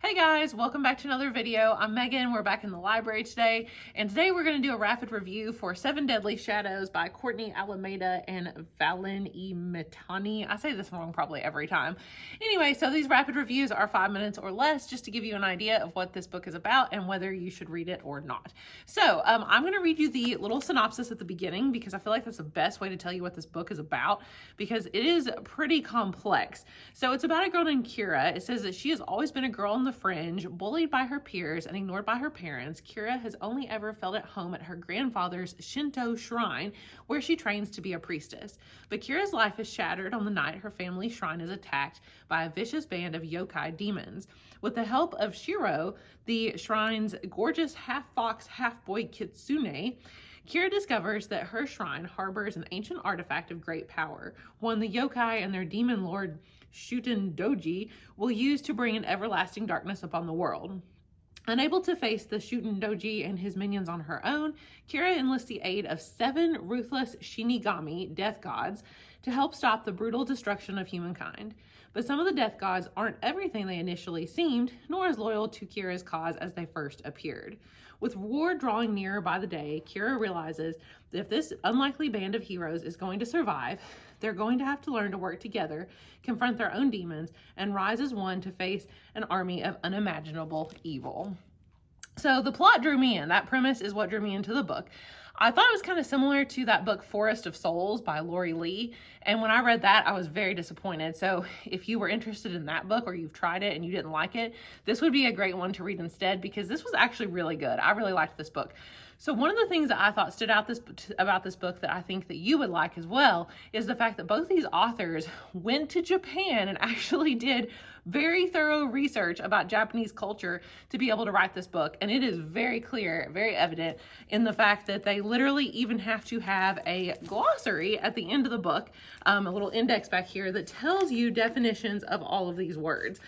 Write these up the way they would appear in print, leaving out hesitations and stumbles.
Hey guys, welcome back to another video. I'm Megan. We're back in the library today, and today we're going to do a rapid review for Seven Deadly Shadows by Courtney Alameda and Valen E. Mitani. I say this wrong probably every time. Anyway, so these rapid reviews are 5 minutes or less just to give you an idea of what this book is about and whether you should read it or not. So I'm going to read you the little synopsis at the beginning because I feel like that's the best way to tell you what this book is about because it is pretty complex. So it's about a girl named Kira. It says that she has always been a girl on the fringe, bullied by her peers and ignored by her parents. Kira has only ever felt at home at her grandfather's Shinto shrine, where she trains to be a priestess. But Kira's life is shattered on the night her family's shrine is attacked by a vicious band of yokai demons. With the help of Shiro, the shrine's gorgeous half-fox, half-boy kitsune, Kira discovers that her shrine harbors an ancient artifact of great power, one the yokai and their demon lord Shuten Doji will use to bring an everlasting darkness upon the world. Unable to face the Shuten Doji and his minions on her own, Kira enlists the aid of 7 ruthless Shinigami, death gods, to help stop the brutal destruction of humankind. But some of the death gods aren't everything they initially seemed, nor as loyal to Kira's cause as they first appeared. With war drawing nearer by the day, Kira realizes that if this unlikely band of heroes is going to survive, they're going to have to learn to work together, confront their own demons, and rise as one to face an army of unimaginable evil. So the plot drew me in. That premise is what drew me into the book. I thought it was kind of similar to that book Forest of Souls by Lori Lee, and when I read that, I was very disappointed. So if you were interested in that book or you've tried it and you didn't like it, this would be a great one to read instead because this was actually really good. I really liked this book. So one of the things that I thought stood out about this book that I think that you would like as well is the fact that both these authors went to Japan and actually did very thorough research about Japanese culture to be able to write this book. And it is very clear, very evident in the fact that they literally even have to have a glossary at the end of the book, a little index back here that tells you definitions of all of these words.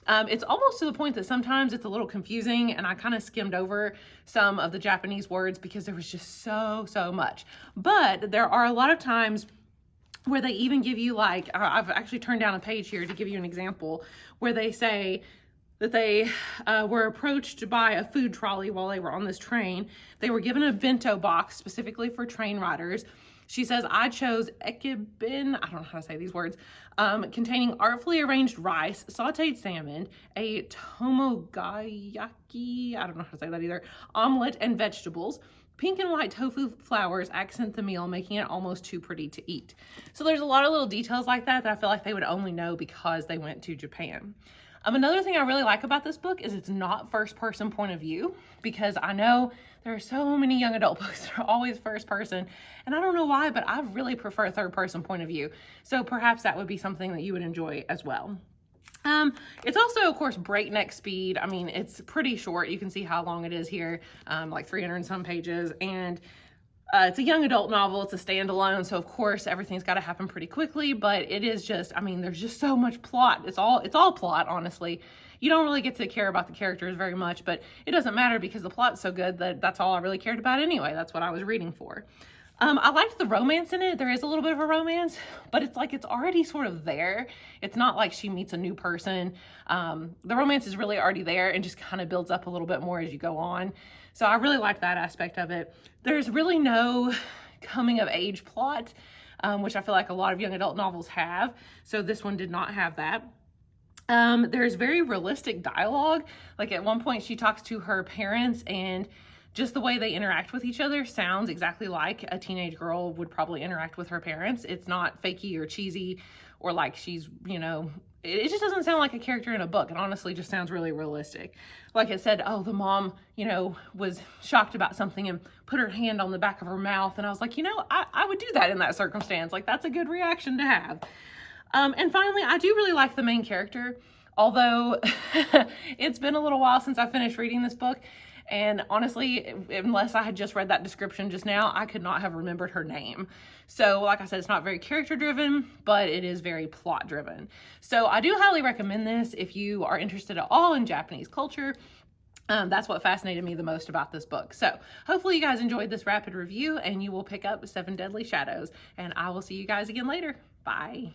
It's almost to the point that sometimes it's a little confusing, and I kind of skimmed over some of the Japanese words because there was just so much. But there are a lot of times where they even give you, like, I've actually turned down a page here to give you an example where they say that they were approached by a food trolley while they were on this train. They were given a bento box specifically for train riders. She says, I chose ekibin, I don't know how to say these words, containing artfully arranged rice, sauteed salmon, a tomogayaki, I don't know how to say that either, omelet, and vegetables. Pink and white tofu flowers accent the meal, making it almost too pretty to eat. So there's a lot of little details like that that I feel like they would only know because they went to Japan. Another thing I really like about this book is it's not first person point of view, because I know there are so many young adult books that are always first person, and I don't know why, but I really prefer third person point of view. So perhaps that would be something that you would enjoy as well. It's also, of course, breakneck speed. I mean, it's pretty short. You can see how long it is here, like 300 and some pages, and it's a young adult novel. It's a standalone, so of course everything's got to happen pretty quickly, but it is just, I mean, there's just so much plot. It's all plot, honestly. You don't really get to care about the characters very much, but it doesn't matter because the plot's so good that that's all I really cared about anyway. That's what I was reading for. I liked the romance in it. There is a little bit of a romance, but it's like it's already sort of there. It's not like she meets a new person. The romance is really already there and just kind of builds up a little bit more as you go on. So I really like that aspect of it. There's really no coming of age plot, which I feel like a lot of young adult novels have. So this one did not have that. There's very realistic dialogue. Like at one point she talks to her parents, and just the way they interact with each other sounds exactly like a teenage girl would probably interact with her parents. It's not fakey or cheesy or like she's, you know, it just doesn't sound like a character in a book. It honestly just sounds really realistic. Like it said, oh, the mom, you know, was shocked about something and put her hand on the back of her mouth. And I was like, you know, I would do that in that circumstance. Like, that's a good reaction to have. And finally, I do really like the main character, although it's been a little while since I finished reading this book. And honestly, unless I had just read that description just now, I could not have remembered her name. So like I said, it's not very character driven, but it is very plot driven. So I do highly recommend this if you are interested at all in Japanese culture. That's what fascinated me the most about this book. So hopefully you guys enjoyed this rapid review and you will pick up Seven Deadly Shadows. And I will see you guys again later. Bye.